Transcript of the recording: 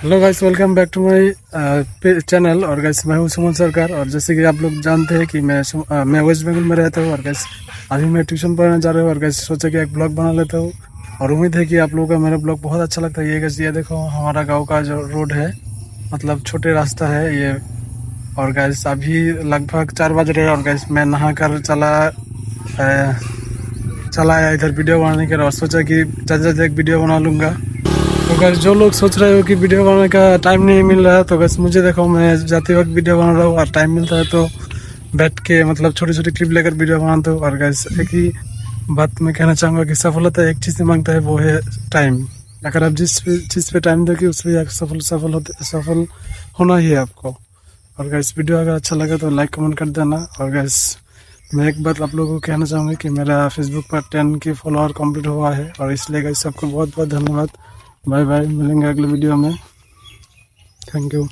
Hello guys, welcome back to my channel. और guys मैं हूं सुमन सरकार। और जैसे कि आप लोग जानते हैं कि मैं वेस्ट बंगाल में रहता हूं। और गाइस अभी मैं ट्यूशन पढ़ने जा रहा हूं। और गाइस सोचा कि एक ब्लॉग बना लेता हूं और उम्मीद है कि आप लोगों का मेरा ब्लॉग बहुत अच्छा लगता है। ये गाइस ये देखो हमारा गांव का जो रोड है, मतलब छोटे रास्ता है ये। और गाइस अभी लगभग 4 बज रहे हैं। और गाइस मैं नहा कर चला आया इधर वीडियो बनाने के लिए। और सोचा कि जल्द एक वीडियो बना लूँगा। तो गाइस जो लोग सोच रहे हो कि वीडियो बनाने का टाइम नहीं मिल रहा है, तो गाइस मुझे देखो मैं जाते वक्त वीडियो बना रहा हूँ। और टाइम मिलता है तो बैठ के मतलब छोटी छोटी क्लिप लेकर वीडियो बनाता हूँ। और गाइस एक ही बात मैं कहना चाहूँगा कि सफलता एक चीज़ से मांगता है, वो है टाइम। अगर आप जिस चीज़ पे टाइम दोगे उस पर सफल होना ही है आपको। और गाइस वीडियो अगर अच्छा लगा तो लाइक कमेंट कर देना। और गाइस मैं एक बात आप लोगों को कहना चाहूँगा कि मेरा फेसबुक पर 10 के फॉलोअर कंप्लीट हुआ है। और इसलिए गाइस सबको बहुत बहुत धन्यवाद। बाय बाय, मिलेंगे अगले वीडियो में। Thank you.